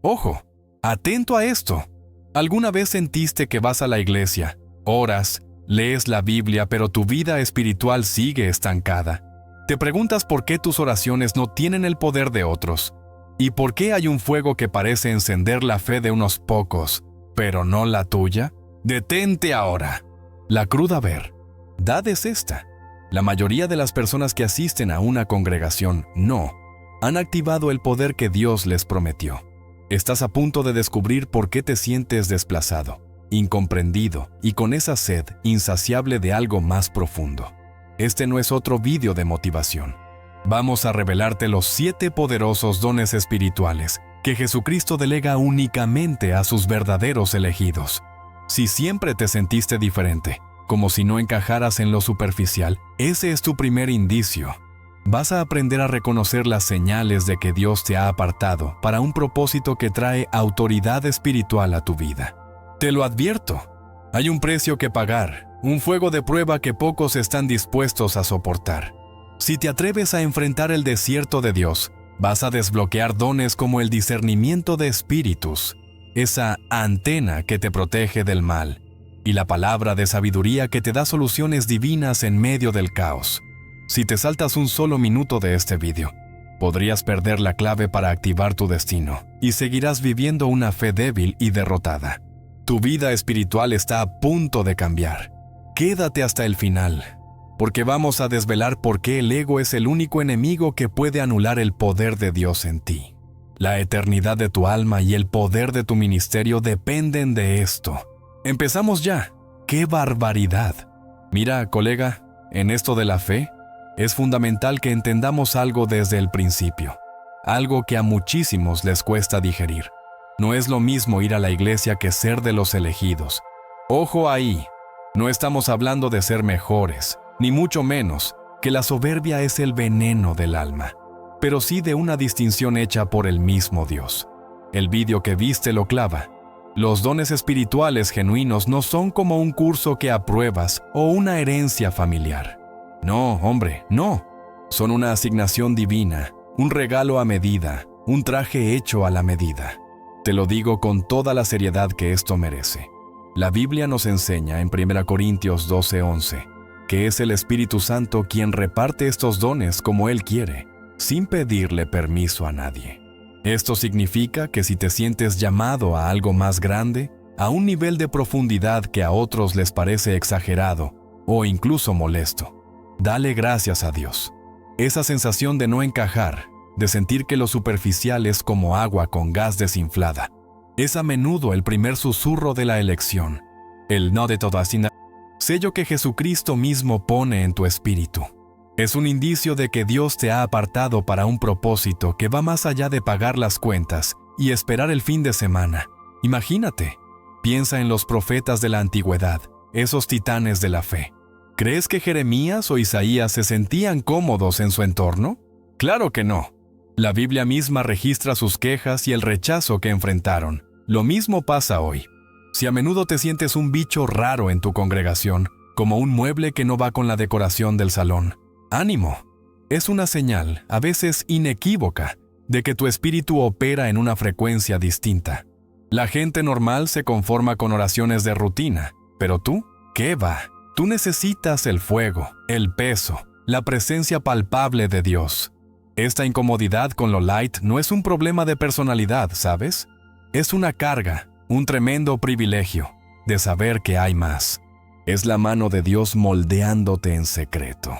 Ojo, atento a esto. ¿Alguna vez sentiste que vas a la iglesia, oras, lees la Biblia, pero tu vida espiritual sigue estancada? Te preguntas por qué tus oraciones no tienen el poder de otros, y por qué hay un fuego que parece encender la fe de unos pocos, pero no la tuya. Detente ahora. La cruda verdad es esta. La mayoría de las personas que asisten a una congregación no han activado el poder que Dios les prometió. Estás a punto de descubrir por qué te sientes desplazado, incomprendido y con esa sed insaciable de algo más profundo. Este no es otro vídeo de motivación. Vamos a revelarte los 7 poderosos dones espirituales que Jesucristo delega únicamente a sus verdaderos elegidos. Si siempre te sentiste diferente, como si no encajaras en lo superficial, ese es tu primer indicio. Vas a aprender a reconocer las señales de que Dios te ha apartado para un propósito que trae autoridad espiritual a tu vida. Te lo advierto, hay un precio que pagar, un fuego de prueba que pocos están dispuestos a soportar. Si te atreves a enfrentar el desierto de Dios, vas a desbloquear dones como el discernimiento de espíritus, esa antena que te protege del mal, y la palabra de sabiduría que te da soluciones divinas en medio del caos. Si te saltas un solo minuto de este vídeo, podrías perder la clave para activar tu destino y seguirás viviendo una fe débil y derrotada. Tu vida espiritual está a punto de cambiar. Quédate hasta el final, porque vamos a desvelar por qué el ego es el único enemigo que puede anular el poder de Dios en ti. La eternidad de tu alma y el poder de tu ministerio dependen de esto. Empezamos ya. ¡Qué barbaridad! Mira, colega, en esto de la fe, es fundamental que entendamos algo desde el principio, algo que a muchísimos les cuesta digerir. No es lo mismo ir a la iglesia que ser de los elegidos. Ojo ahí, no estamos hablando de ser mejores, ni mucho menos, que la soberbia es el veneno del alma, pero sí de una distinción hecha por el mismo Dios. El vídeo que viste lo clava. Los dones espirituales genuinos no son como un curso que apruebas o una herencia familiar. No, hombre, no. Son una asignación divina, un regalo a medida, un traje hecho a la medida. Te lo digo con toda la seriedad que esto merece. La Biblia nos enseña en 1 Corintios 12:11 que es el Espíritu Santo quien reparte estos dones como Él quiere, sin pedirle permiso a nadie. Esto significa que si te sientes llamado a algo más grande, a un nivel de profundidad que a otros les parece exagerado o incluso molesto, dale gracias a Dios. Esa sensación de no encajar, de sentir que lo superficial es como agua con gas desinflada, es a menudo el primer susurro de la elección, el no de todas, sello que Jesucristo mismo pone en tu espíritu. Es un indicio de que Dios te ha apartado para un propósito que va más allá de pagar las cuentas y esperar el fin de semana. Imagínate, piensa en los profetas de la antigüedad, esos titanes de la fe. ¿Crees que Jeremías o Isaías se sentían cómodos en su entorno? Claro que no. La Biblia misma registra sus quejas y el rechazo que enfrentaron. Lo mismo pasa hoy. Si a menudo te sientes un bicho raro en tu congregación, como un mueble que no va con la decoración del salón, ánimo. Es una señal, a veces inequívoca, de que tu espíritu opera en una frecuencia distinta. La gente normal se conforma con oraciones de rutina, pero tú, ¿qué va? Tú necesitas el fuego, el peso, la presencia palpable de Dios. Esta incomodidad con lo light no es un problema de personalidad, ¿sabes? Es una carga, un tremendo privilegio de saber que hay más. Es la mano de Dios moldeándote en secreto.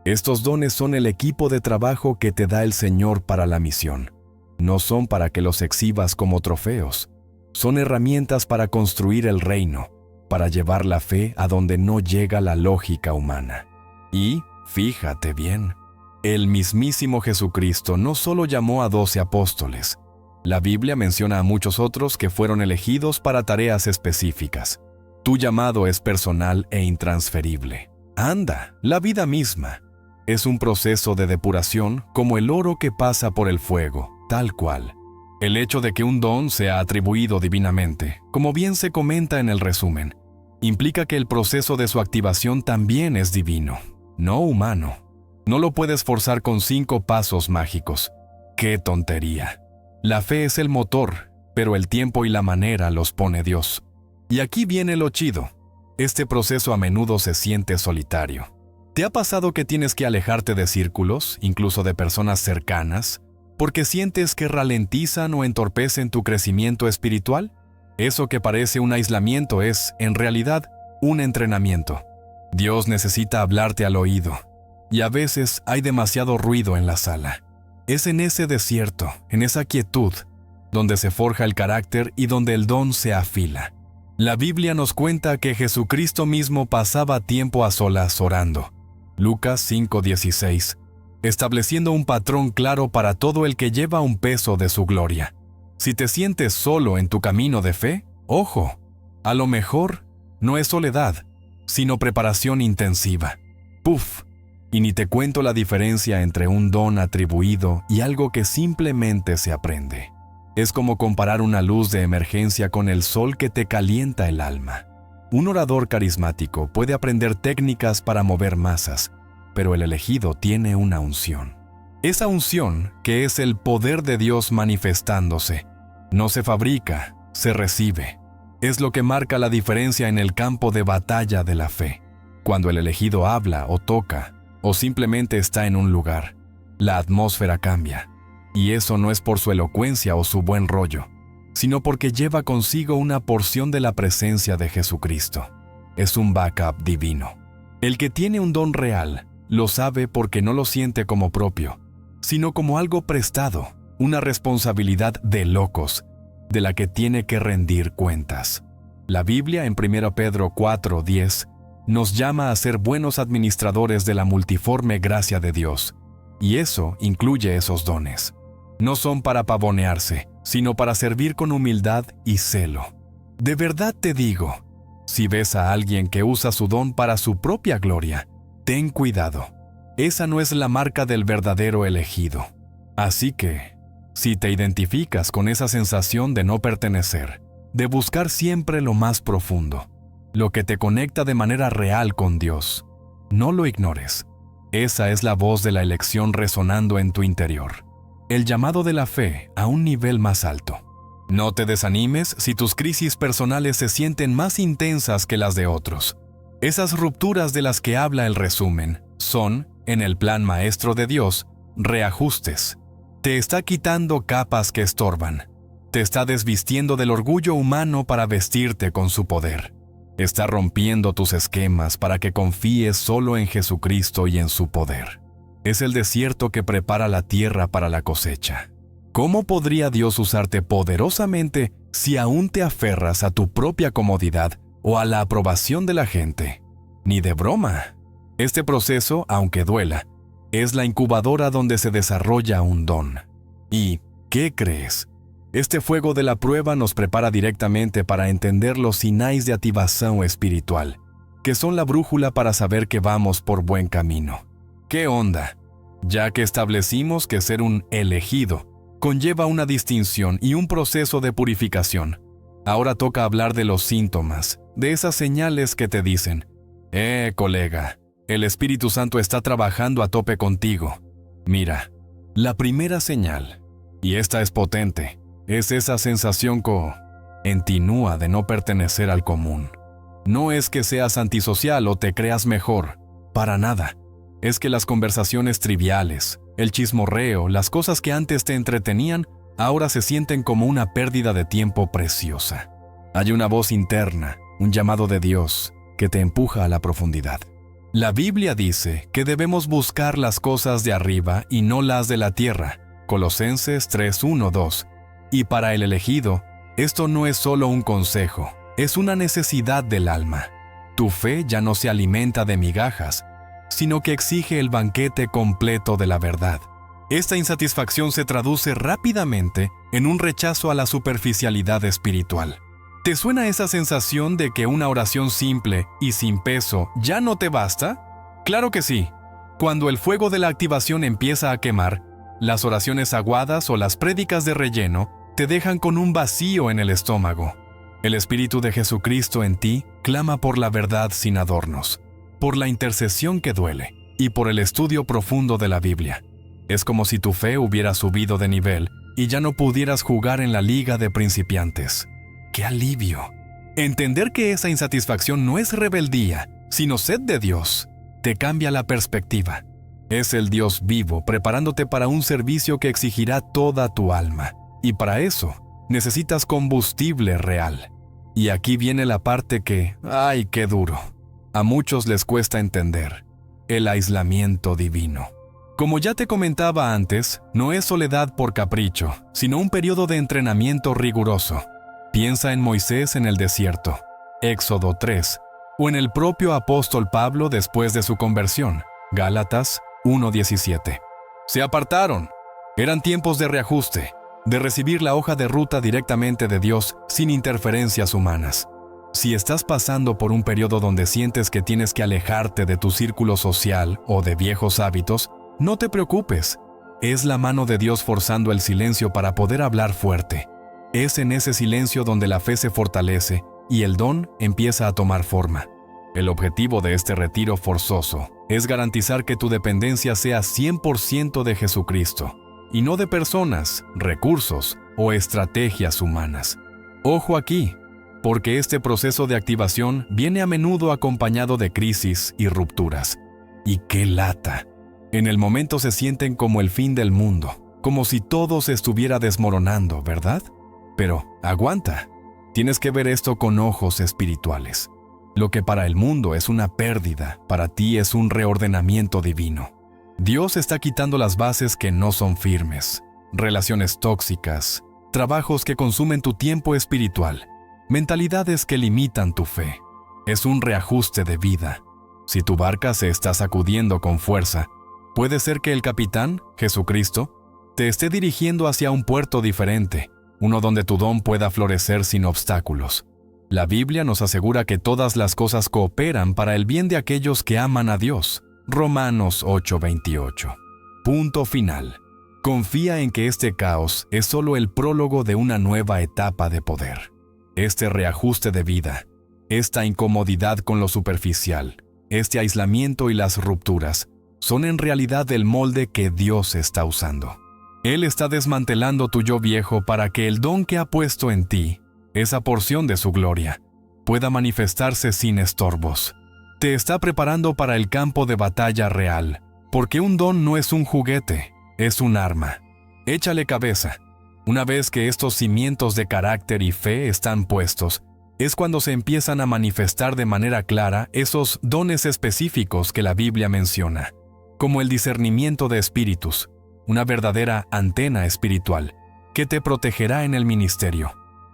Estos dones son el equipo de trabajo que te da el Señor para la misión. No son para que los exhibas como trofeos. Son herramientas para construir el reino, para llevar la fe a donde no llega la lógica humana. Y, fíjate bien, el mismísimo Jesucristo no solo llamó a 12 apóstoles. La Biblia menciona a muchos otros que fueron elegidos para tareas específicas. Tu llamado es personal e intransferible. Anda, la vida misma es un proceso de depuración como el oro que pasa por el fuego, tal cual. El hecho de que un don sea atribuido divinamente, como bien se comenta en el resumen, implica que el proceso de su activación también es divino, no humano. No lo puedes forzar con 5 pasos mágicos. ¡Qué tontería! La fe es el motor, pero el tiempo y la manera los pone Dios. Y aquí viene lo chido. Este proceso a menudo se siente solitario. ¿Te ha pasado que tienes que alejarte de círculos, incluso de personas cercanas, porque sientes que ralentizan o entorpecen tu crecimiento espiritual? Eso que parece un aislamiento es, en realidad, un entrenamiento. Dios necesita hablarte al oído, y a veces hay demasiado ruido en la sala. Es en ese desierto, en esa quietud, donde se forja el carácter y donde el don se afila. La Biblia nos cuenta que Jesucristo mismo pasaba tiempo a solas orando. Lucas 5:16, estableciendo un patrón claro para todo el que lleva un peso de su gloria. Si te sientes solo en tu camino de fe, ojo, a lo mejor no es soledad, sino preparación intensiva. ¡Puf! Y ni te cuento la diferencia entre un don atribuido y algo que simplemente se aprende. Es como comparar una luz de emergencia con el sol que te calienta el alma. Un orador carismático puede aprender técnicas para mover masas, pero el elegido tiene una unción. Esa unción, que es el poder de Dios manifestándose, no se fabrica, se recibe. Es lo que marca la diferencia en el campo de batalla de la fe. Cuando el elegido habla o toca, o simplemente está en un lugar, la atmósfera cambia. Y eso no es por su elocuencia o su buen rollo, sino porque lleva consigo una porción de la presencia de Jesucristo. Es un backup divino. El que tiene un don real, lo sabe porque no lo siente como propio, sino como algo prestado, una responsabilidad de locos, de la que tiene que rendir cuentas. La Biblia en 1 Pedro 4:10 nos llama a ser buenos administradores de la multiforme gracia de Dios, y eso incluye esos dones. No son para pavonearse, sino para servir con humildad y celo. De verdad te digo, si ves a alguien que usa su don para su propia gloria, ten cuidado. Esa no es la marca del verdadero elegido. Así que, si te identificas con esa sensación de no pertenecer, de buscar siempre lo más profundo, lo que te conecta de manera real con Dios, no lo ignores. Esa es la voz de la elección resonando en tu interior. El llamado de la fe a un nivel más alto. No te desanimes si tus crisis personales se sienten más intensas que las de otros. Esas rupturas de las que habla el resumen son, en el plan maestro de Dios, reajustes. Te está quitando capas que estorban. Te está desvistiendo del orgullo humano para vestirte con su poder. Está rompiendo tus esquemas para que confíes solo en Jesucristo y en su poder. Es el desierto que prepara la tierra para la cosecha. ¿Cómo podría Dios usarte poderosamente si aún te aferras a tu propia comodidad o a la aprobación de la gente? Ni de broma. Este proceso, aunque duela, es la incubadora donde se desarrolla un don. ¿Y qué crees? Este fuego de la prueba nos prepara directamente para entender los sinais de activación espiritual, que son la brújula para saber que vamos por buen camino. ¿Qué onda? Ya que establecimos que ser un elegido conlleva una distinción y un proceso de purificación, ahora toca hablar de los síntomas, de esas señales que te dicen, colega, el Espíritu Santo está trabajando a tope contigo. Mira, la primera señal, y esta es potente, es esa sensación continua de no pertenecer al común. No es que seas antisocial o te creas mejor, para nada. Es que las conversaciones triviales, el chismorreo, las cosas que antes te entretenían, ahora se sienten como una pérdida de tiempo preciosa. Hay una voz interna, un llamado de Dios, que te empuja a la profundidad. La Biblia dice que debemos buscar las cosas de arriba y no las de la tierra. Colosenses 3:1-2. Y para el elegido, esto no es solo un consejo, es una necesidad del alma. Tu fe ya no se alimenta de migajas, sino que exige el banquete completo de la verdad. Esta insatisfacción se traduce rápidamente en un rechazo a la superficialidad espiritual. ¿Te suena esa sensación de que una oración simple y sin peso ya no te basta? Claro que sí. Cuando el fuego de la activación empieza a quemar, las oraciones aguadas o las prédicas de relleno te dejan con un vacío en el estómago. El Espíritu de Jesucristo en ti clama por la verdad sin adornos, por la intercesión que duele y por el estudio profundo de la Biblia. Es como si tu fe hubiera subido de nivel y ya no pudieras jugar en la liga de principiantes. ¡Qué alivio! Entender que esa insatisfacción no es rebeldía, sino sed de Dios, te cambia la perspectiva. Es el Dios vivo preparándote para un servicio que exigirá toda tu alma. Y para eso, necesitas combustible real. Y aquí viene la parte que, ¡ay, qué duro! A muchos les cuesta entender: el aislamiento divino. Como ya te comentaba antes, no es soledad por capricho, sino un periodo de entrenamiento riguroso. Piensa en Moisés en el desierto, Éxodo 3, o en el propio apóstol Pablo después de su conversión, Gálatas 1:17. Se apartaron. Eran tiempos de reajuste, de recibir la hoja de ruta directamente de Dios sin interferencias humanas. Si estás pasando por un periodo donde sientes que tienes que alejarte de tu círculo social o de viejos hábitos, no te preocupes. Es la mano de Dios forzando el silencio para poder hablar fuerte. Es en ese silencio donde la fe se fortalece y el don empieza a tomar forma. El objetivo de este retiro forzoso es garantizar que tu dependencia sea 100% de Jesucristo, y no de personas, recursos o estrategias humanas. Ojo aquí, porque este proceso de activación viene a menudo acompañado de crisis y rupturas. ¡Y qué lata! En el momento se sienten como el fin del mundo, como si todo se estuviera desmoronando, ¿verdad? Pero, aguanta. Tienes que ver esto con ojos espirituales. Lo que para el mundo es una pérdida, para ti es un reordenamiento divino. Dios está quitando las bases que no son firmes, relaciones tóxicas, trabajos que consumen tu tiempo espiritual, mentalidades que limitan tu fe. Es un reajuste de vida. Si tu barca se está sacudiendo con fuerza, puede ser que el capitán, Jesucristo, te esté dirigiendo hacia un puerto diferente, uno donde tu don pueda florecer sin obstáculos. La Biblia nos asegura que todas las cosas cooperan para el bien de aquellos que aman a Dios. Romanos 8:28. Punto final. Confía en que este caos es solo el prólogo de una nueva etapa de poder. Este reajuste de vida, esta incomodidad con lo superficial, este aislamiento y las rupturas, son en realidad el molde que Dios está usando. Él está desmantelando tu yo viejo para que el don que ha puesto en ti, esa porción de su gloria, pueda manifestarse sin estorbos. Te está preparando para el campo de batalla real, porque un don no es un juguete, es un arma. Échale cabeza. Una vez que estos cimientos de carácter y fe están puestos, es cuando se empiezan a manifestar de manera clara esos dones específicos que la Biblia menciona, como el discernimiento de espíritus, una verdadera antena espiritual, que te protegerá en el ministerio.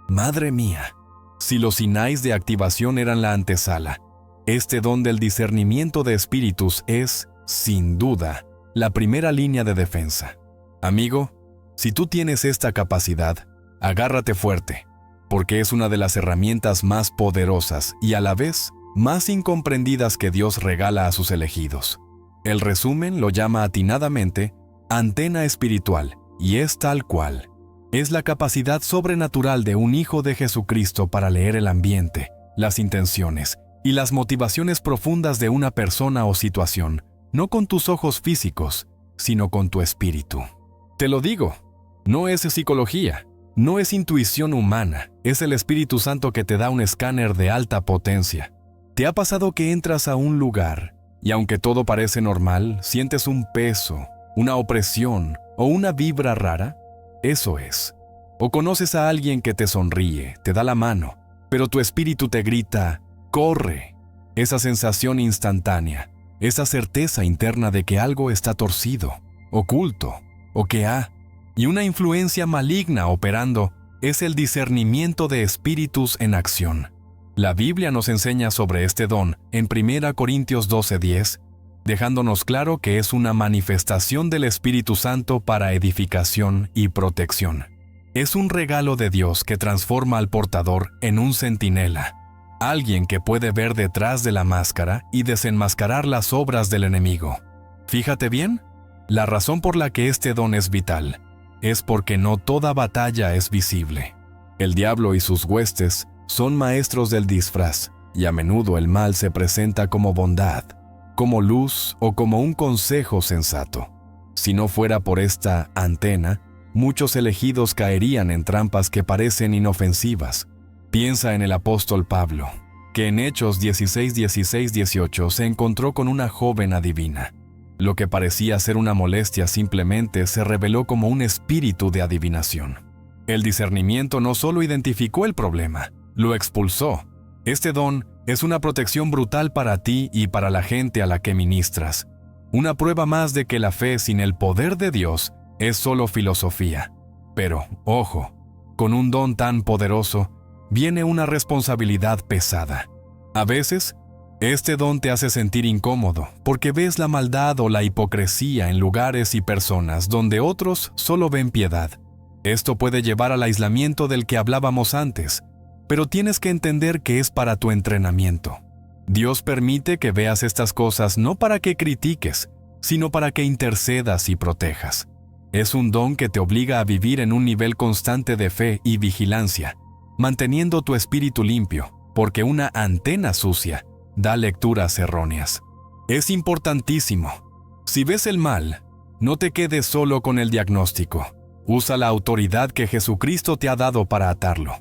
Madre mía, si los Sinaís de activación eran la antesala, este don del discernimiento de espíritus es, sin duda, la primera línea de defensa. Amigo, si tú tienes esta capacidad, agárrate fuerte, porque es una de las herramientas más poderosas y a la vez más incomprendidas que Dios regala a sus elegidos. El resumen lo llama atinadamente antena espiritual, y es tal cual. Es la capacidad sobrenatural de un hijo de Jesucristo para leer el ambiente, las intenciones y las motivaciones profundas de una persona o situación, no con tus ojos físicos, sino con tu espíritu. Te lo digo, no es psicología, no es intuición humana, es el Espíritu Santo que te da un escáner de alta potencia. ¿Te ha pasado que entras a un lugar y aunque todo parece normal, sientes un peso, una opresión o una vibra rara? Eso es. O conoces a alguien que te sonríe, te da la mano, pero tu espíritu te grita, ¡corre! Esa sensación instantánea, esa certeza interna de que algo está torcido, oculto, o que y una influencia maligna operando, es el discernimiento de espíritus en acción. La Biblia nos enseña sobre este don en 1 Corintios 12:10, dejándonos claro que es una manifestación del Espíritu Santo para edificación y protección. Es un regalo de Dios que transforma al portador en un centinela, alguien que puede ver detrás de la máscara y desenmascarar las obras del enemigo. Fíjate bien, la razón por la que este don es vital es porque no toda batalla es visible. El diablo y sus huestes son maestros del disfraz, y a menudo el mal se presenta como bondad, como luz o como un consejo sensato. Si no fuera por esta antena, muchos elegidos caerían en trampas que parecen inofensivas. Piensa en el apóstol Pablo, que en Hechos 16, 16, 18 se encontró con una joven adivina. Lo que parecía ser una molestia simplemente se reveló como un espíritu de adivinación. El discernimiento no solo identificó el problema, lo expulsó. Este don es una protección brutal para ti y para la gente a la que ministras. Una prueba más de que la fe sin el poder de Dios es solo filosofía. Pero, ojo, con un don tan poderoso, viene una responsabilidad pesada. A veces, este don te hace sentir incómodo porque ves la maldad o la hipocresía en lugares y personas donde otros solo ven piedad. Esto puede llevar al aislamiento del que hablábamos antes, pero tienes que entender que es para tu entrenamiento. Dios permite que veas estas cosas no para que critiques, sino para que intercedas y protejas. Es un don que te obliga a vivir en un nivel constante de fe y vigilancia, manteniendo tu espíritu limpio, porque una antena sucia da lecturas erróneas. Es importantísimo. Si ves el mal, no te quedes solo con el diagnóstico. Usa la autoridad que Jesucristo te ha dado para atarlo.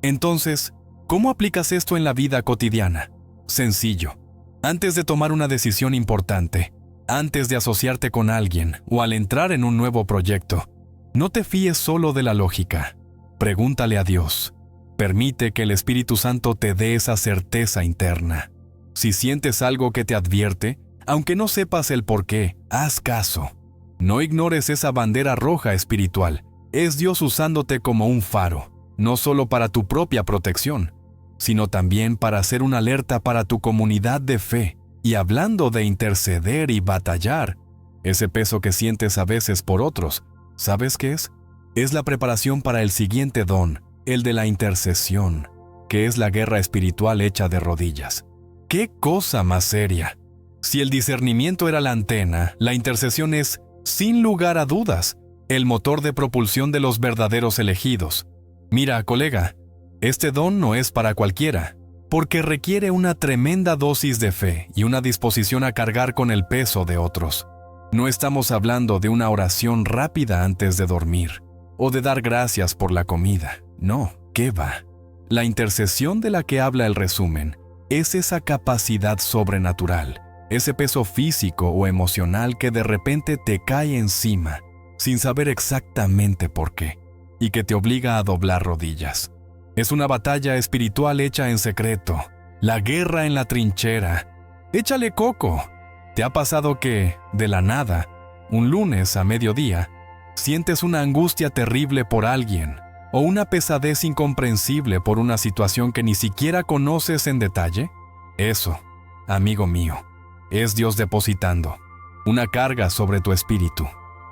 Entonces, ¿cómo aplicas esto en la vida cotidiana? Sencillo. Antes de tomar una decisión importante, antes de asociarte con alguien o al entrar en un nuevo proyecto, no te fíes solo de la lógica. Pregúntale a Dios. Permite que el Espíritu Santo te dé esa certeza interna. Si sientes algo que te advierte, aunque no sepas el por qué, haz caso. No ignores esa bandera roja espiritual. Es Dios usándote como un faro, no solo para tu propia protección, sino también para hacer una alerta para tu comunidad de fe. Y hablando de interceder y batallar, ese peso que sientes a veces por otros, ¿sabes qué es? Es la preparación para el siguiente don, el de la intercesión, que es la guerra espiritual hecha de rodillas. ¡Qué cosa más seria! Si el discernimiento era la antena, la intercesión es, sin lugar a dudas, el motor de propulsión de los verdaderos elegidos. Mira, colega, este don no es para cualquiera, porque requiere una tremenda dosis de fe y una disposición a cargar con el peso de otros. No estamos hablando de una oración rápida antes de dormir, o de dar gracias por la comida. No, ¿qué va? La intercesión de la que habla el resumen es esa capacidad sobrenatural, ese peso físico o emocional que de repente te cae encima, sin saber exactamente por qué, y que te obliga a doblar rodillas. Es una batalla espiritual hecha en secreto, la guerra en la trinchera. Échale coco. ¿Te ha pasado que, de la nada, un lunes a mediodía, sientes una angustia terrible por alguien o una pesadez incomprensible por una situación que ni siquiera conoces en detalle? Eso, amigo mío, es Dios depositando una carga sobre tu espíritu.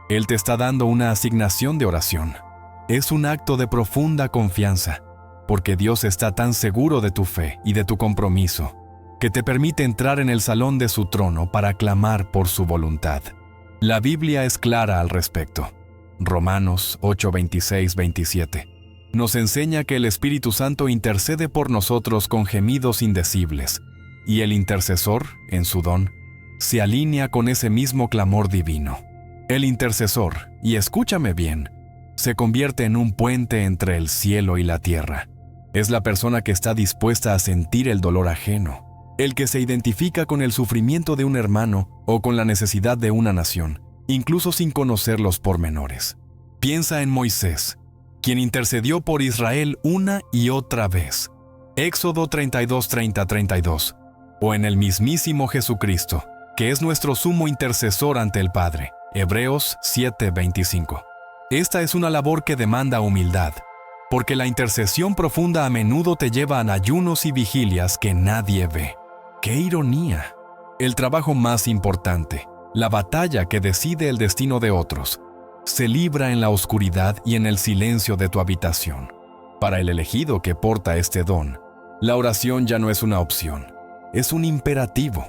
Él te está dando una asignación de oración. Es un acto de profunda confianza, porque Dios está tan seguro de tu fe y de tu compromiso, que te permite entrar en el salón de su trono para clamar por su voluntad. La Biblia es clara al respecto. Romanos 8, 26, 27. Nos enseña que el Espíritu Santo intercede por nosotros con gemidos indecibles, y el intercesor, en su don, se alinea con ese mismo clamor divino. El intercesor, y escúchame bien, se convierte en un puente entre el cielo y la tierra. Es la persona que está dispuesta a sentir el dolor ajeno, el que se identifica con el sufrimiento de un hermano o con la necesidad de una nación, incluso sin conocer los pormenores. Piensa en Moisés, quien intercedió por Israel una y otra vez. Éxodo 32, 30, 32. O en el mismísimo Jesucristo, que es nuestro sumo intercesor ante el Padre. Hebreos 7, 25. Esta es una labor que demanda humildad, porque la intercesión profunda a menudo te lleva a ayunos y vigilias que nadie ve. ¡Qué ironía! El trabajo más importante, la batalla que decide el destino de otros, se libra en la oscuridad y en el silencio de tu habitación. Para el elegido que porta este don, la oración ya no es una opción, es un imperativo.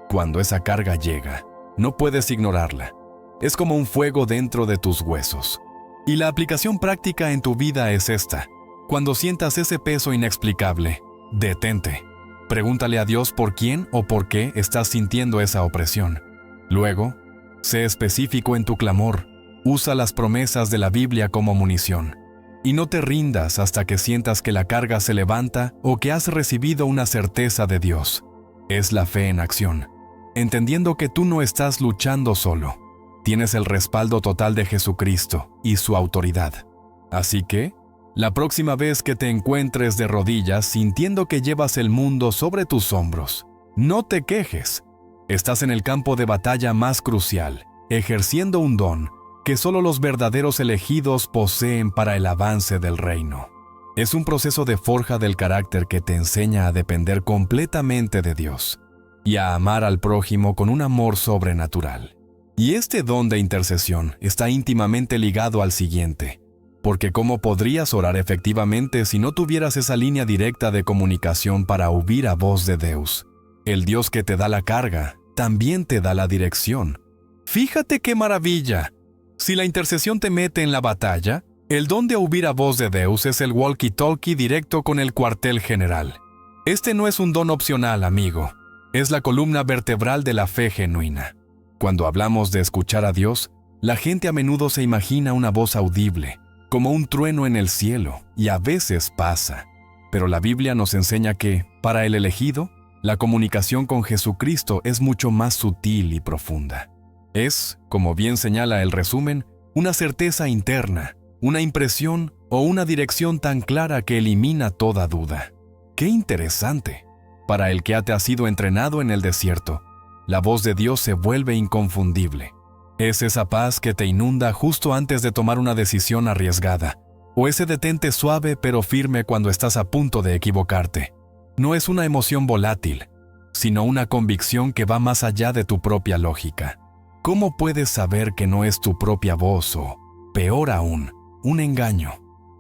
Cuando esa carga llega, no puedes ignorarla. Es como un fuego dentro de tus huesos. Y la aplicación práctica en tu vida es esta. Cuando sientas ese peso inexplicable, detente. Pregúntale a Dios por quién o por qué estás sintiendo esa opresión. Luego, sé específico en tu clamor. Usa las promesas de la Biblia como munición. Y no te rindas hasta que sientas que la carga se levanta o que has recibido una certeza de Dios. Es la fe en acción, entendiendo que tú no estás luchando solo. Tienes el respaldo total de Jesucristo y su autoridad. Así que, la próxima vez que te encuentres de rodillas sintiendo que llevas el mundo sobre tus hombros, no te quejes. Estás en el campo de batalla más crucial, ejerciendo un don que solo los verdaderos elegidos poseen para el avance del reino. Es un proceso de forja del carácter que te enseña a depender completamente de Dios y a amar al prójimo con un amor sobrenatural. Y este don de intercesión está íntimamente ligado al siguiente, porque ¿cómo podrías orar efectivamente si no tuvieras esa línea directa de comunicación para oír a voz de Dios? El Dios que te da la carga, también te da la dirección. Fíjate qué maravilla. Si la intercesión te mete en la batalla, el don de oír a voz de Dios es el walkie-talkie directo con el cuartel general. Este no es un don opcional, amigo. Es la columna vertebral de la fe genuina. Cuando hablamos de escuchar a Dios, la gente a menudo se imagina una voz audible, como un trueno en el cielo, y a veces pasa. Pero la Biblia nos enseña que, para el elegido, la comunicación con Jesucristo es mucho más sutil y profunda. Es, como bien señala el resumen, una certeza interna, una impresión o una dirección tan clara que elimina toda duda. ¡Qué interesante! Para el que te ha sido entrenado en el desierto, la voz de Dios se vuelve inconfundible. Es esa paz que te inunda justo antes de tomar una decisión arriesgada, o ese detente suave pero firme cuando estás a punto de equivocarte. No es una emoción volátil, sino una convicción que va más allá de tu propia lógica. ¿Cómo puedes saber que no es tu propia voz o, peor aún, un engaño?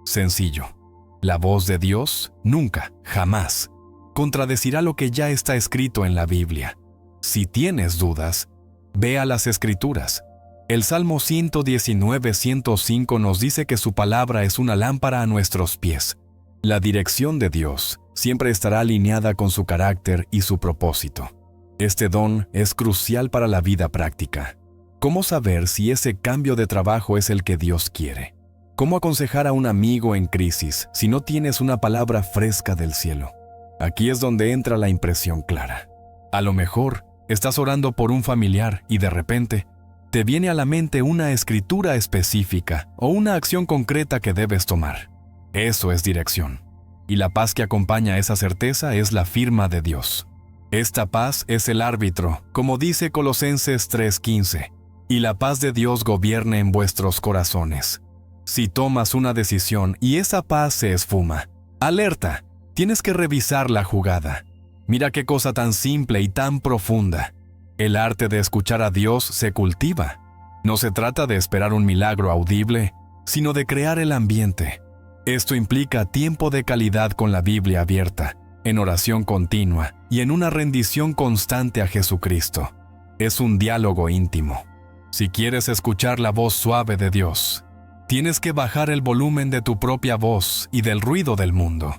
Sencillo. La voz de Dios nunca, jamás, contradecirá lo que ya está escrito en la Biblia. Si tienes dudas, ve a las Escrituras. El Salmo 119:105 nos dice que su palabra es una lámpara a nuestros pies. La dirección de Dios siempre estará alineada con su carácter y su propósito. Este don es crucial para la vida práctica. ¿Cómo saber si ese cambio de trabajo es el que Dios quiere? ¿Cómo aconsejar a un amigo en crisis si no tienes una palabra fresca del cielo? Aquí es donde entra la impresión clara. A lo mejor, estás orando por un familiar y de repente, te viene a la mente una escritura específica o una acción concreta que debes tomar. Eso es dirección. Y la paz que acompaña esa certeza es la firma de Dios. Esta paz es el árbitro, como dice Colosenses 3:15, y la paz de Dios gobierne en vuestros corazones. Si tomas una decisión y esa paz se esfuma, alerta, tienes que revisar la jugada. Mira qué cosa tan simple y tan profunda. El arte de escuchar a Dios se cultiva. No se trata de esperar un milagro audible, sino de crear el ambiente. Esto implica tiempo de calidad con la Biblia abierta, en oración continua y en una rendición constante a Jesucristo. Es un diálogo íntimo. Si quieres escuchar la voz suave de Dios, tienes que bajar el volumen de tu propia voz y del ruido del mundo.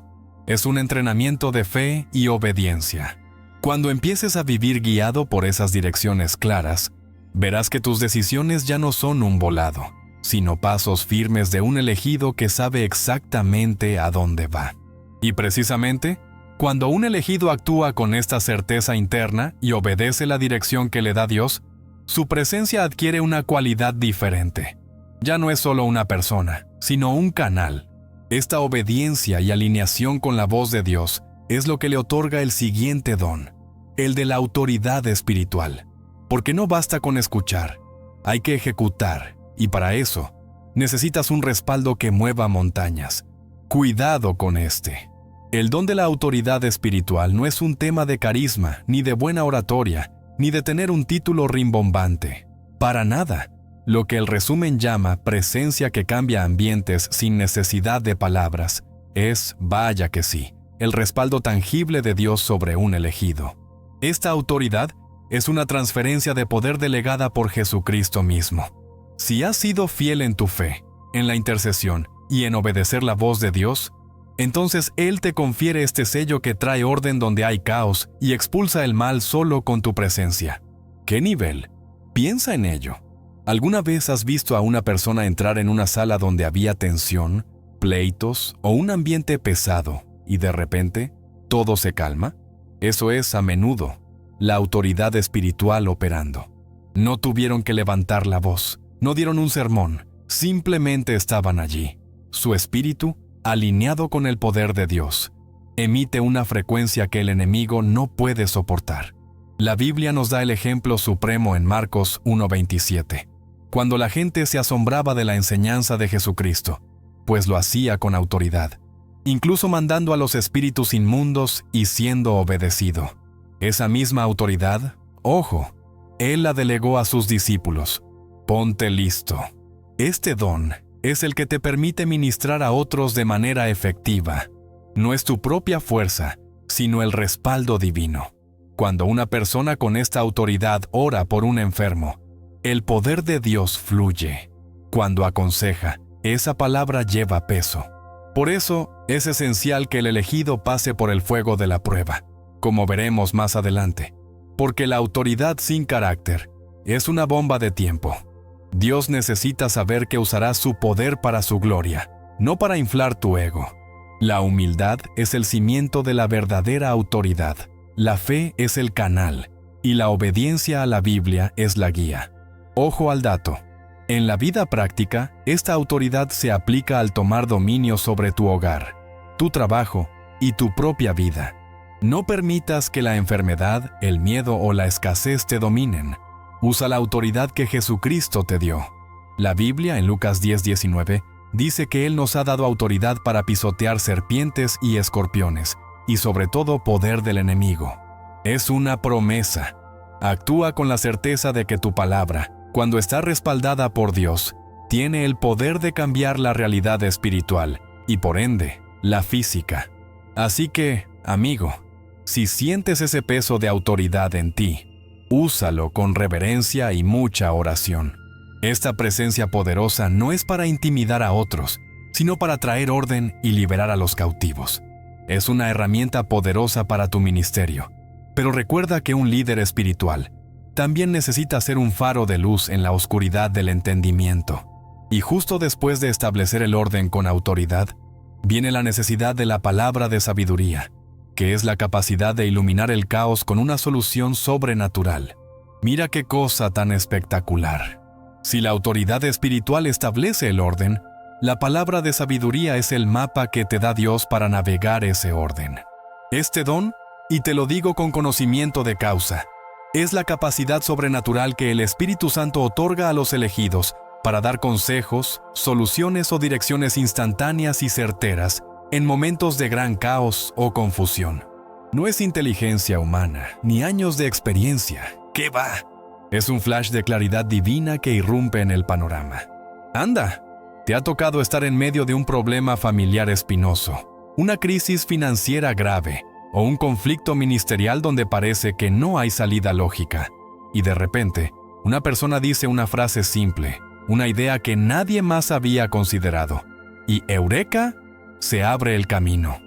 Es un entrenamiento de fe y obediencia. Cuando empieces a vivir guiado por esas direcciones claras, verás que tus decisiones ya no son un volado, sino pasos firmes de un elegido que sabe exactamente a dónde va. Y precisamente, cuando un elegido actúa con esta certeza interna y obedece la dirección que le da Dios, su presencia adquiere una cualidad diferente. Ya no es solo una persona, sino un canal. Esta obediencia y alineación con la voz de Dios es lo que le otorga el siguiente don, el de la autoridad espiritual. Porque no basta con escuchar, hay que ejecutar, y para eso necesitas un respaldo que mueva montañas. Cuidado con este. El don de la autoridad espiritual no es un tema de carisma, ni de buena oratoria, ni de tener un título rimbombante. Para nada. Lo que el resumen llama presencia que cambia ambientes sin necesidad de palabras es, vaya que sí, el respaldo tangible de Dios sobre un elegido. Esta autoridad es una transferencia de poder delegada por Jesucristo mismo. Si has sido fiel en tu fe, en la intercesión y en obedecer la voz de Dios, entonces Él te confiere este sello que trae orden donde hay caos y expulsa el mal solo con tu presencia. ¿Qué nivel? Piensa en ello. ¿Alguna vez has visto a una persona entrar en una sala donde había tensión, pleitos o un ambiente pesado y de repente todo se calma? Eso es a menudo la autoridad espiritual operando. No tuvieron que levantar la voz, no dieron un sermón, simplemente estaban allí. Su espíritu, alineado con el poder de Dios, emite una frecuencia que el enemigo no puede soportar. La Biblia nos da el ejemplo supremo en Marcos 1:27, cuando la gente se asombraba de la enseñanza de Jesucristo, pues lo hacía con autoridad, incluso mandando a los espíritus inmundos y siendo obedecido. Esa misma autoridad, ojo, Él la delegó a sus discípulos. Ponte listo. Este don es el que te permite ministrar a otros de manera efectiva. No es tu propia fuerza, sino el respaldo divino. Cuando una persona con esta autoridad ora por un enfermo, el poder de Dios fluye. Cuando aconseja, esa palabra lleva peso. Por eso, es esencial que el elegido pase por el fuego de la prueba, como veremos más adelante, porque la autoridad sin carácter es una bomba de tiempo. Dios necesita saber que usará su poder para su gloria, no para inflar tu ego. La humildad es el cimiento de la verdadera autoridad, la fe es el canal, y la obediencia a la Biblia es la guía. Ojo al dato. En la vida práctica, esta autoridad se aplica al tomar dominio sobre tu hogar, tu trabajo y tu propia vida. No permitas que la enfermedad, el miedo o la escasez te dominen. Usa la autoridad que Jesucristo te dio. La Biblia, en Lucas 10:19, dice que Él nos ha dado autoridad para pisotear serpientes y escorpiones, y sobre todo poder del enemigo. Es una promesa. Actúa con la certeza de que tu palabra, cuando está respaldada por Dios, tiene el poder de cambiar la realidad espiritual y, por ende, la física. Así que, amigo, si sientes ese peso de autoridad en ti, úsalo con reverencia y mucha oración. Esta presencia poderosa no es para intimidar a otros, sino para traer orden y liberar a los cautivos. Es una herramienta poderosa para tu ministerio. Pero recuerda que un líder espiritual también necesita ser un faro de luz en la oscuridad del entendimiento. Y justo después de establecer el orden con autoridad, viene la necesidad de la palabra de sabiduría, que es la capacidad de iluminar el caos con una solución sobrenatural. Mira qué cosa tan espectacular. Si la autoridad espiritual establece el orden, la palabra de sabiduría es el mapa que te da Dios para navegar ese orden. Este don, y te lo digo con conocimiento de causa, es la capacidad sobrenatural que el Espíritu Santo otorga a los elegidos para dar consejos, soluciones o direcciones instantáneas y certeras en momentos de gran caos o confusión. No es inteligencia humana, ni años de experiencia. ¿Qué va? Es un flash de claridad divina que irrumpe en el panorama. ¡Anda! Te ha tocado estar en medio de un problema familiar espinoso, una crisis financiera grave o un conflicto ministerial donde parece que no hay salida lógica. Y de repente, una persona dice una frase simple, una idea que nadie más había considerado. Y ¡eureka! Se abre el camino.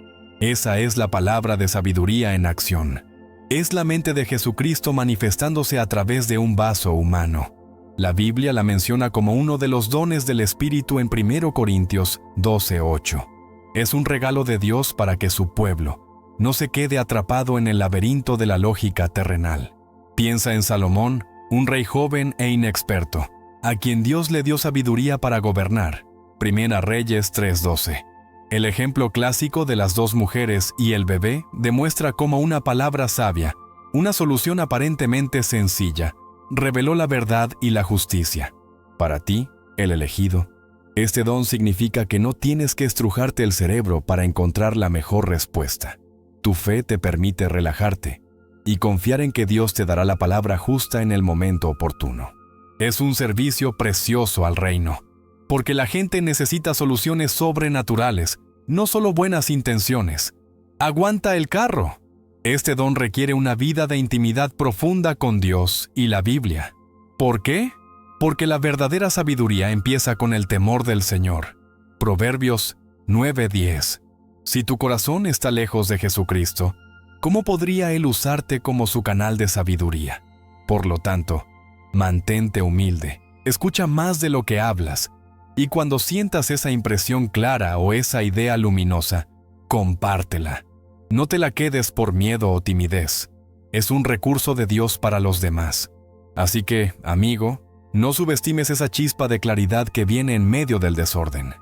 Esa es la palabra de sabiduría en acción. Es la mente de Jesucristo manifestándose a través de un vaso humano. La Biblia la menciona como uno de los dones del Espíritu en 1 Corintios 12:8. Es un regalo de Dios para que su pueblo no se quede atrapado en el laberinto de la lógica terrenal. Piensa en Salomón, un rey joven e inexperto, a quien Dios le dio sabiduría para gobernar. 1 Reyes 3:12. El ejemplo clásico de las dos mujeres y el bebé demuestra cómo una palabra sabia, una solución aparentemente sencilla, reveló la verdad y la justicia. Para ti, el elegido, este don significa que no tienes que estrujarte el cerebro para encontrar la mejor respuesta. Tu fe te permite relajarte y confiar en que Dios te dará la palabra justa en el momento oportuno. Es un servicio precioso al reino, porque la gente necesita soluciones sobrenaturales, no solo buenas intenciones. Aguanta el carro. Este don requiere una vida de intimidad profunda con Dios y la Biblia. ¿Por qué? Porque la verdadera sabiduría empieza con el temor del Señor. Proverbios 9:10. Si tu corazón está lejos de Jesucristo, ¿cómo podría Él usarte como su canal de sabiduría? Por lo tanto, mantente humilde, Escucha más de lo que hablas. Y cuando sientas esa impresión clara o esa idea luminosa, compártela. No te la quedes por miedo o timidez. Es un recurso de Dios para los demás. Así que, amigo, no subestimes esa chispa de claridad que viene en medio del desorden.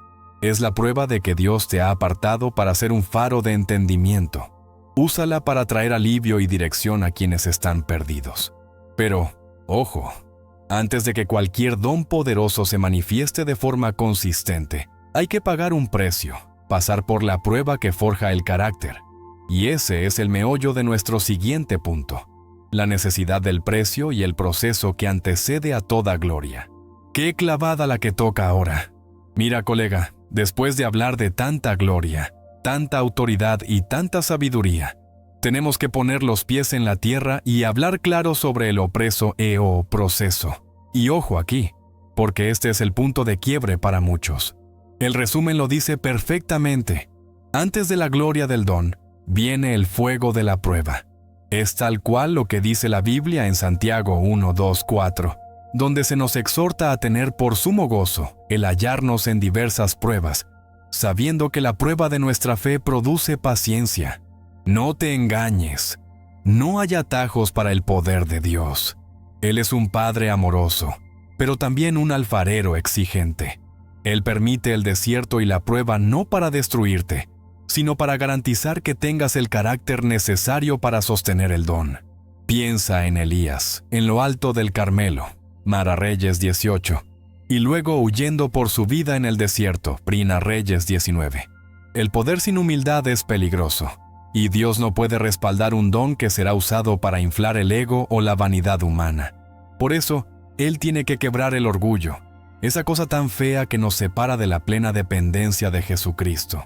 Es la prueba de que Dios te ha apartado para ser un faro de entendimiento. Úsala para traer alivio y dirección a quienes están perdidos. Pero, ojo, antes de que cualquier don poderoso se manifieste de forma consistente, hay que pagar un precio, pasar por la prueba que forja el carácter. Y ese es el meollo de nuestro siguiente punto: la necesidad del precio y el proceso que antecede a toda gloria. ¡Qué clavada la que toca ahora! Mira, colega, después de hablar de tanta gloria, tanta autoridad y tanta sabiduría, tenemos que poner los pies en la tierra y hablar claro sobre el opreso o proceso. Y ojo aquí, porque este es el punto de quiebre para muchos. El resumen lo dice perfectamente. Antes de la gloria del don, viene el fuego de la prueba. Es tal cual lo que dice la Biblia en Santiago 1, 2, 4, donde se nos exhorta a tener por sumo gozo el hallarnos en diversas pruebas, sabiendo que la prueba de nuestra fe produce paciencia. No te engañes. No hay atajos para el poder de Dios. Él es un Padre amoroso, pero también un alfarero exigente. Él permite el desierto y la prueba no para destruirte, sino para garantizar que tengas el carácter necesario para sostener el don. Piensa en Elías, en lo alto del Carmelo, Mara Reyes 18, y luego huyendo por su vida en el desierto, Prina Reyes 19. El poder sin humildad es peligroso, y Dios no puede respaldar un don que será usado para inflar el ego o la vanidad humana. Por eso, Él tiene que quebrar el orgullo, esa cosa tan fea que nos separa de la plena dependencia de Jesucristo.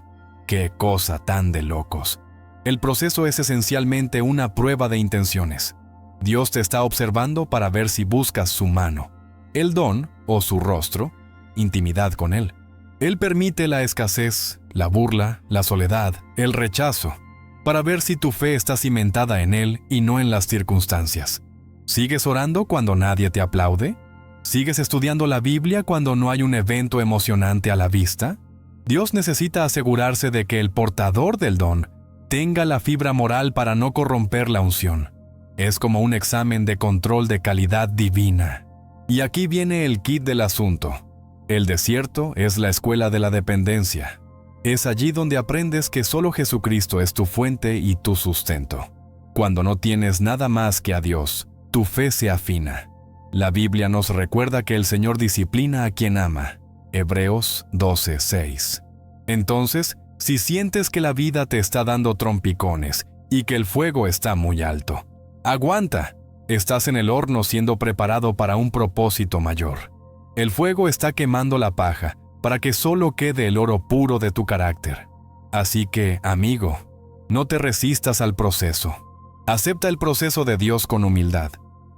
¡Qué cosa tan de locos! El proceso es esencialmente una prueba de intenciones. Dios te está observando para ver si buscas su mano, el don o su rostro, intimidad con Él. Él permite la escasez, la burla, la soledad, el rechazo, para ver si tu fe está cimentada en Él y no en las circunstancias. ¿Sigues orando cuando nadie te aplaude? ¿Sigues estudiando la Biblia cuando no hay un evento emocionante a la vista? Dios necesita asegurarse de que el portador del don tenga la fibra moral para no corromper la unción. Es como un examen de control de calidad divina. Y aquí viene el kit del asunto. El desierto es la escuela de la dependencia. Es allí donde aprendes que solo Jesucristo es tu fuente y tu sustento. Cuando no tienes nada más que a Dios, tu fe se afina. La Biblia nos recuerda que el Señor disciplina a quien ama. Hebreos 12:6. Entonces, si sientes que la vida te está dando trompicones y que el fuego está muy alto, aguanta. Estás en el horno siendo preparado para un propósito mayor. El fuego está quemando la paja para que solo quede el oro puro de tu carácter. Así que, amigo, no te resistas al proceso. Acepta el proceso de Dios con humildad.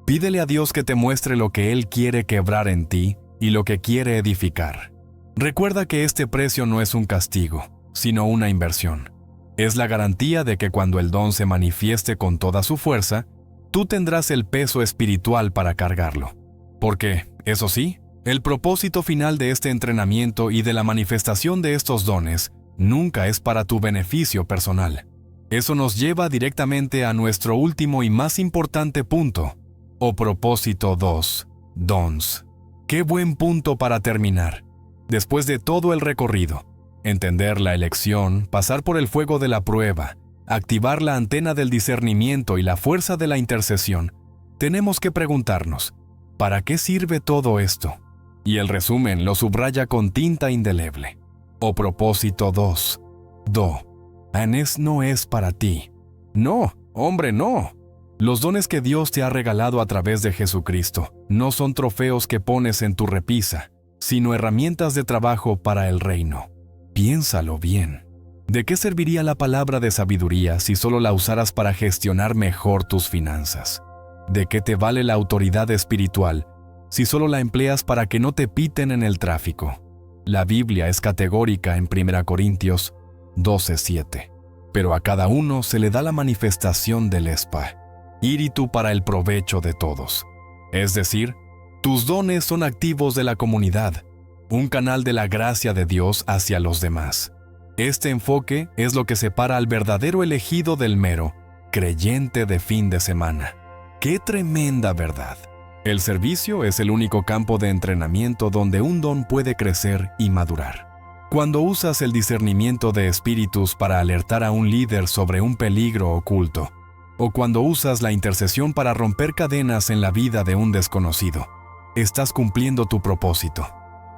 Pídele a Dios que te muestre lo que Él quiere quebrar en ti y lo que quiere edificar. Recuerda que este precio no es un castigo, sino una inversión. Es la garantía de que cuando el don se manifieste con toda su fuerza, tú tendrás el peso espiritual para cargarlo. Porque, eso sí, el propósito final de este entrenamiento y de la manifestación de estos dones nunca es para tu beneficio personal. Eso nos lleva directamente a nuestro último y más importante punto, o propósito 2, dons. ¡Qué buen punto para terminar! Después de todo el recorrido, entender la elección, pasar por el fuego de la prueba, activar la antena del discernimiento y la fuerza de la intercesión, tenemos que preguntarnos, ¿para qué sirve todo esto? Y el resumen lo subraya con tinta indeleble. O propósito 2, do. Anés no es para ti. No, hombre, no. Los dones que Dios te ha regalado a través de Jesucristo no son trofeos que pones en tu repisa, sino herramientas de trabajo para el reino. Piénsalo bien. ¿De qué serviría la palabra de sabiduría si solo la usaras para gestionar mejor tus finanzas? ¿De qué te vale la autoridad espiritual si solo la empleas para que no te piten en el tráfico? La Biblia es categórica en 1 Corintios 12:7. Pero a cada uno se le da la manifestación del Espa, íritu para el provecho de todos. Es decir, Tus dones son activos de la comunidad, un canal de la gracia de Dios hacia los demás. Este enfoque es lo que separa al verdadero elegido del mero creyente de fin de semana. ¡Qué tremenda verdad! El servicio es el único campo de entrenamiento donde un don puede crecer y madurar. Cuando usas el discernimiento de espíritus para alertar a un líder sobre un peligro oculto, o cuando usas la intercesión para romper cadenas en la vida de un desconocido, estás cumpliendo tu propósito.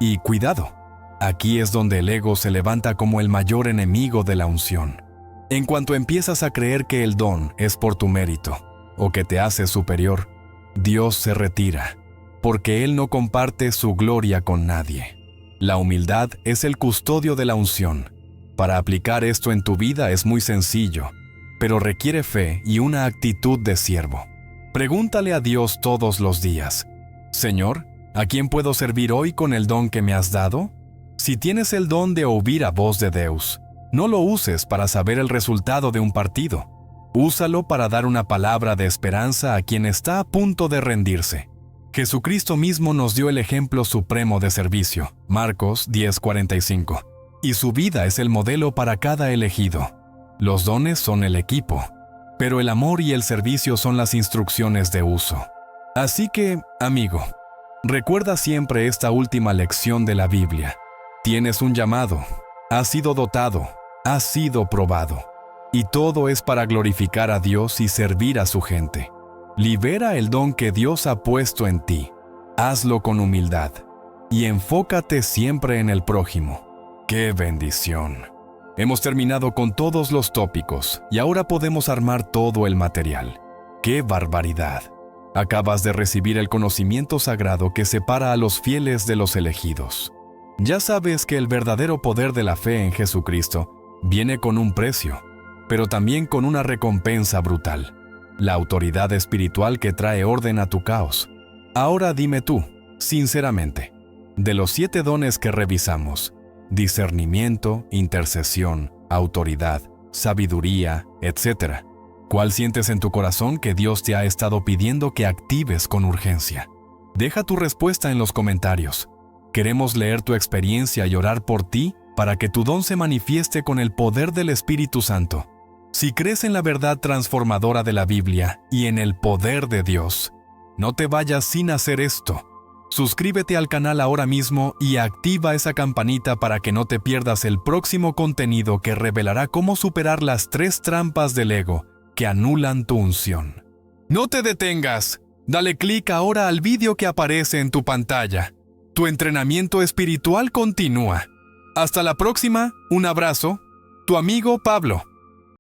Y cuidado, aquí es donde el ego se levanta como el mayor enemigo de la unción. En cuanto empiezas a creer que el don es por tu mérito, o que te hace superior, Dios se retira, porque Él no comparte su gloria con nadie. La humildad es el custodio de la unción. Para aplicar esto en tu vida es muy sencillo, pero requiere fe y una actitud de siervo. Pregúntale a Dios todos los días: Señor, ¿a quién puedo servir hoy con el don que me has dado? Si tienes el don de oír a voz de Deus, no lo uses para saber el resultado de un partido. Úsalo para dar una palabra de esperanza a quien está a punto de rendirse. Jesucristo mismo nos dio el ejemplo supremo de servicio, Marcos 10:45, y su vida es el modelo para cada elegido. Los dones son el equipo, pero el amor y el servicio son las instrucciones de uso. Así que, amigo, recuerda siempre esta última lección de la Biblia. Tienes un llamado, has sido dotado, has sido probado, y todo es para glorificar a Dios y servir a su gente. Libera el don que Dios ha puesto en ti. Hazlo con humildad y enfócate siempre en el prójimo. ¡Qué bendición! Hemos terminado con todos los tópicos y ahora podemos armar todo el material. ¡Qué barbaridad! Acabas de recibir el conocimiento sagrado que separa a los fieles de los elegidos. Ya sabes que el verdadero poder de la fe en Jesucristo viene con un precio, pero también con una recompensa brutal: la autoridad espiritual que trae orden a tu caos. Ahora dime tú, sinceramente, de los 7 dones que revisamos, discernimiento, intercesión, autoridad, sabiduría, etc., ¿cuál sientes en tu corazón que Dios te ha estado pidiendo que actives con urgencia? Deja tu respuesta en los comentarios. Queremos leer tu experiencia y orar por ti para que tu don se manifieste con el poder del Espíritu Santo. Si crees en la verdad transformadora de la Biblia y en el poder de Dios, no te vayas sin hacer esto. Suscríbete al canal ahora mismo y activa esa campanita para que no te pierdas el próximo contenido que revelará cómo superar las 3 trampas del ego que anulan tu unción. No te detengas. Dale clic ahora al vídeo que aparece en tu pantalla. Tu entrenamiento espiritual continúa. Hasta la próxima. Un abrazo. Tu amigo Pablo.